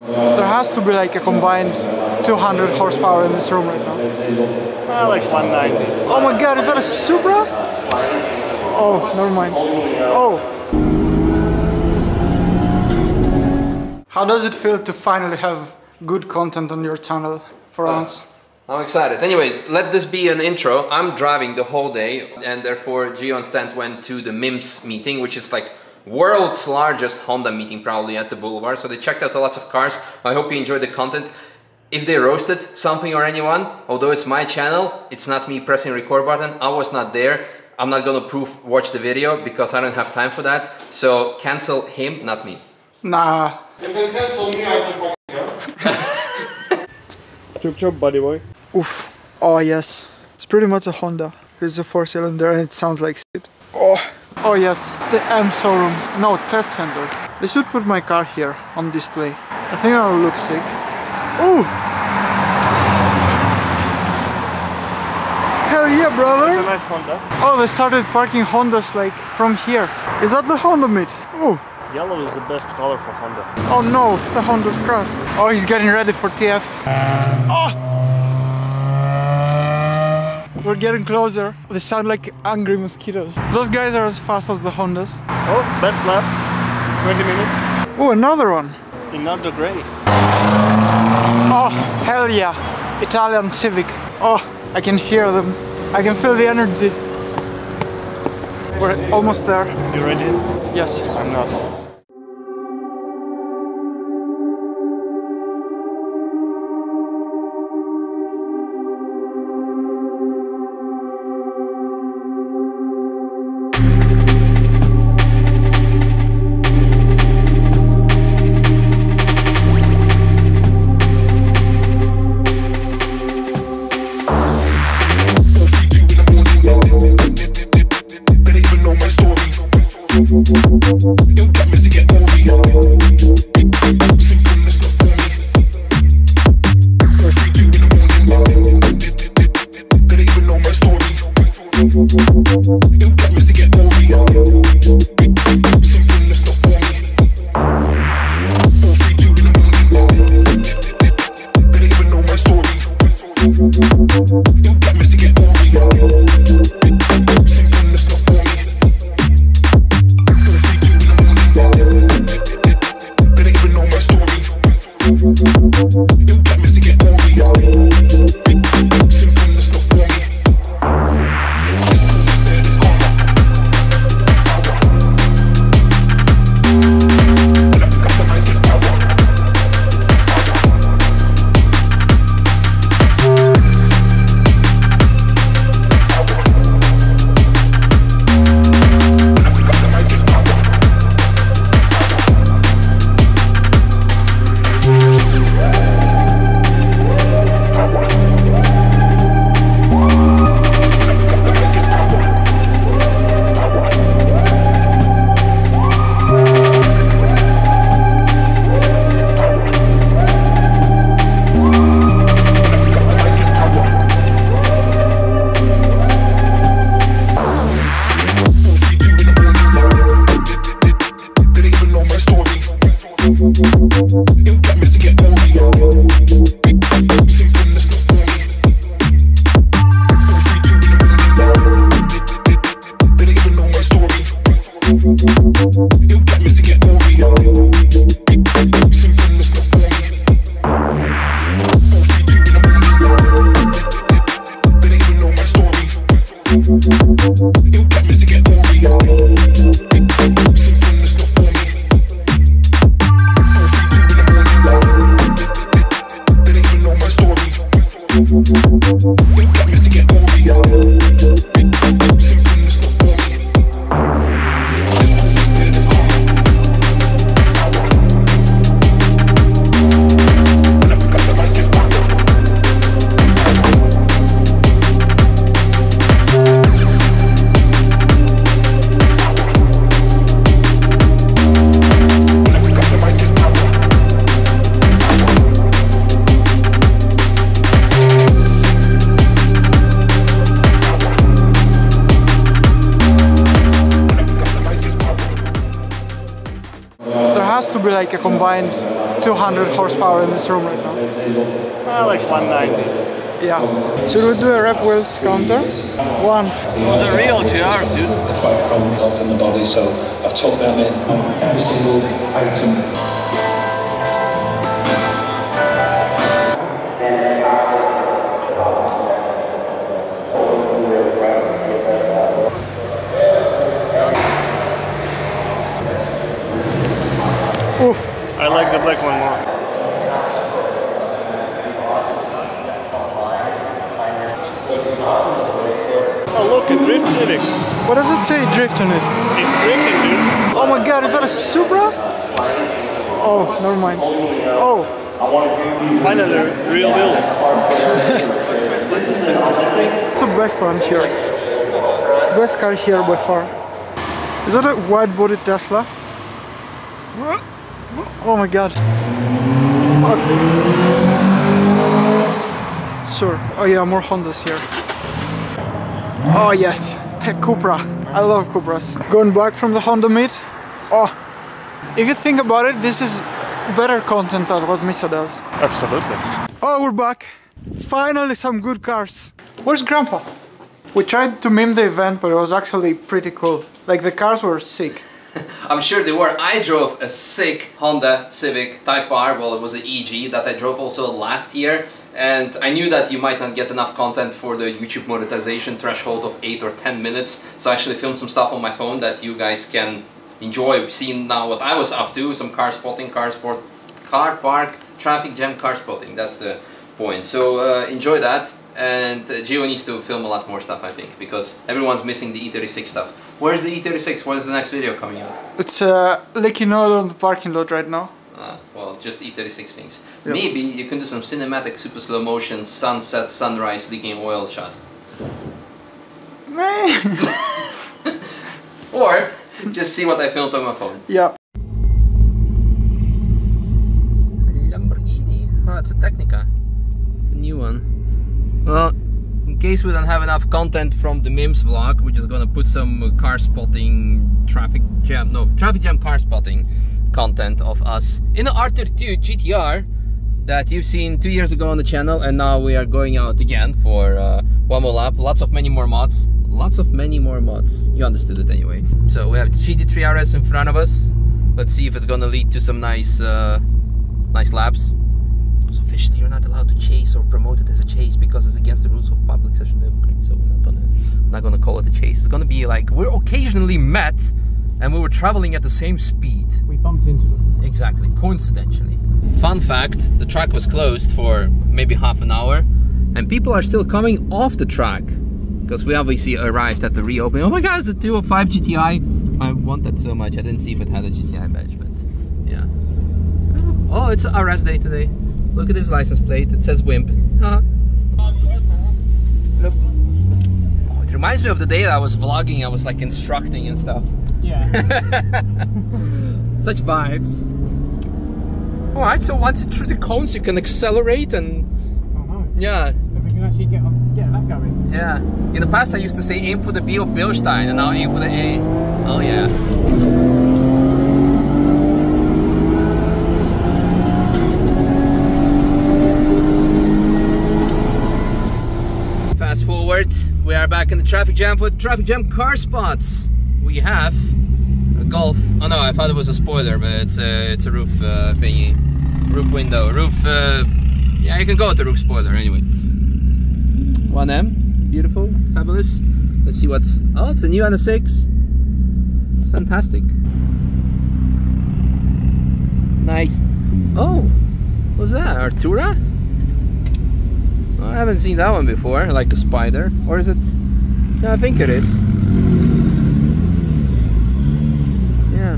There has to be like a combined 200 horsepower in this room right now. Like 190. Oh my god, is that a Supra? Oh, never mind. Oh. How does it feel to finally have good content on your channel for once? I'm excited. Anyway, let this be an intro. I'm driving the whole day and therefore Gio and Stant went to the MIMMS meeting, which is like world's largest Honda meeting probably at the boulevard. So they checked out lots of cars. I hope you enjoyed the content. If they roasted something or anyone, although it's my channel, it's not me pressing record button. I was not there. I'm not gonna watch the video because I don't have time for that. So cancel him, not me. Nah. And then cancel me, I can Chop chop, buddy boy. Oof. Oh yes. It's pretty much a Honda. It's a 4-cylinder and it sounds like shit. Oh. Oh yes. The M showroom. No, test center. They should put my car here on display. I think that'll look sick. Ooh! Hell yeah, brother! It's a nice Honda. Oh, they started parking Hondas like from here. Is that the Honda meet? Oh! Yellow is the best color for Honda. Oh no, the Honda's crashed. Oh, he's getting ready for TF. Oh! We're getting closer. They sound like angry mosquitoes. Those guys are as fast as the Hondas. Oh, best lap. 20 minutes. Oh, another one. In Nürburgring gray. Oh, hell yeah. Italian Civic. Oh, I can hear them. I can feel the energy. We're almost there. You ready? Yes. I'm not. There has to be like a combined 200 horsepower in this room right now. Like 190. Yeah. Should we do a rep wheels counter? One. Those are real GRs, dude. They're quite prone from the body, so I've tucked them in on every single item. Oof. I like the black one more. Oh look, a drift Civic. What does it say drift on it? It's drifting, dude. Oh my god, is that a Supra? Oh, never mind. Oh. Finally, real wheels. It's the best one here. Best car here by far. Is that a wide-body Tesla? Oh my god. Okay. Sure. Oh yeah, more Hondas here. Oh yes, Cupra. I love Cupras. Going back from the Honda meet. Oh, if you think about it, this is better content than what Misha does. Absolutely. Oh, we're back. Finally some good cars. Where's Grandpa? We tried to meme the event, but it was actually pretty cool. Like the cars were sick. I'm sure they were. I drove a sick Honda Civic Type R, well it was an EG that I drove also last year, and I knew that you might not get enough content for the YouTube monetization threshold of 8 or 10 minutes, so I actually filmed some stuff on my phone that you guys can enjoy seeing now what I was up to, some car spotting, car park, traffic jam car spotting, that's the point. So enjoy that, and Gio needs to film a lot more stuff I think, because everyone's missing the E36 stuff. Where's the E36? Where's the next video coming out? It's leaking out on the parking lot right now. Well, just E36 things. Yep. Maybe you can do some cinematic super slow motion sunset, sunrise, leaking oil shot. Or just see what I filmed on my phone. Yeah. Lamborghini. Oh, it's a Technica. It's a new one. Well, in case we don't have enough content from the MIMMS vlog, we're just gonna put some car spotting, traffic jam car spotting content of us in the R32 GTR that you've seen 2 years ago on the channel, and now we are going out again for one more lap. Many more mods. You understood it anyway. So we have GT3 RS in front of us. Let's see if it's gonna lead to some nice laps. So officially you're not allowed to chase or promote it as a chase because it's against the rules of public session Nürburgring. So we're not gonna call it a chase. It's gonna be like we're occasionally met and we were traveling at the same speed. We bumped into them. Exactly, coincidentally. Fun fact, the track was closed for maybe half an hour and people are still coming off the track because we obviously arrived at the reopening. Oh my god, it's a 205 GTI. I want that so much. I didn't see if it had a GTI badge, but yeah. Oh, it's a RS day today. Look at this license plate, it says Wimp. Huh? Look. Oh, it reminds me of the day that I was vlogging, I was like instructing and stuff. Yeah. Such vibes. Alright, so once you're through the cones you can accelerate and... Oh no. Yeah. But we can actually get that going. Yeah. In the past I used to say aim for the B of Bilstein and now aim for the A. Oh yeah. Fast forward, we are back in the traffic jam for traffic jam car spots. We have a Golf. Oh no, I thought it was a spoiler, but it's a roof thingy, roof window, roof. Yeah, you can go with the roof spoiler anyway. 1M, beautiful, fabulous. Let's see what's. Oh, it's a new NS6. It's fantastic. Nice. Oh, what's that? Artura? I haven't seen that one before, like a Spider. Or is it? No, I think it is. Yeah.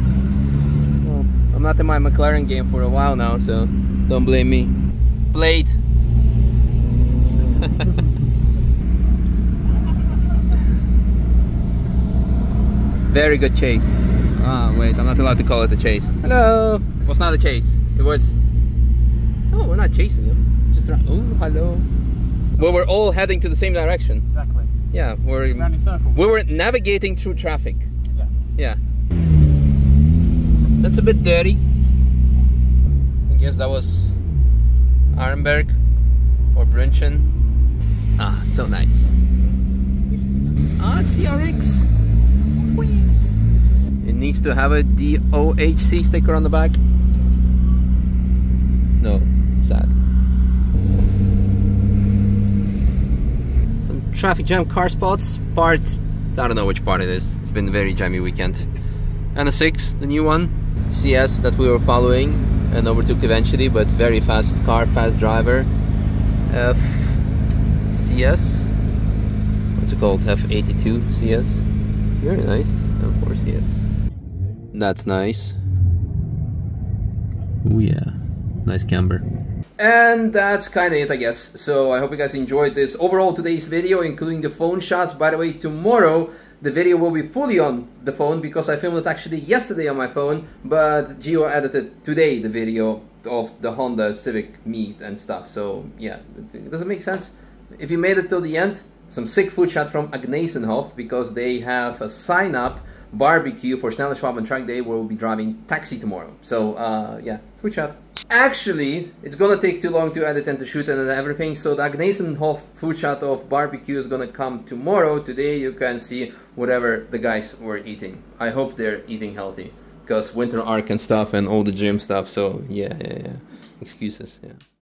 Well, I'm not in my McLaren game for a while now, so don't blame me. Blade. Very good chase. Ah, wait, I'm not allowed to call it a chase. Hello! It was not a chase. It was... Oh, we're not chasing him. Just... Oh, hello. We were all heading to the same direction. Exactly. Yeah, we were navigating through traffic. Yeah. Yeah. That's a bit dirty. guess that was Arenberg or Brunchen. Ah, so nice. Ah, CRX. Whee. It needs to have a DOHC sticker on the back. No, sad. Some traffic jam car spots. Part, I don't know which part it is. It's been a very jammy weekend. And a 6, the new one. CS that we were following and overtook eventually, but very fast car, fast driver. CS. What's it called? F82 CS. Very nice. Of course, yes. That's nice. Oh yeah, nice camber. And that's kind of it, I guess. So I hope you guys enjoyed this overall today's video, including the phone shots. By the way, tomorrow the video will be fully on the phone because I filmed it actually yesterday on my phone, but Gio edited today the video of the Honda Civic meet and stuff. So yeah, does it make sense? If you made it till the end, some sick food shot from Agnesenhof because they have a sign up barbecue for Snelle Schwab and Track Day where we'll be driving taxi tomorrow. So yeah, food shot. Actually, it's gonna take too long to edit and to shoot and everything, so the Agnesenhof food shot of barbecue is gonna come tomorrow. Today you can see whatever the guys were eating. I hope they're eating healthy because winter arc and stuff and all the gym stuff. So yeah. Excuses, yeah.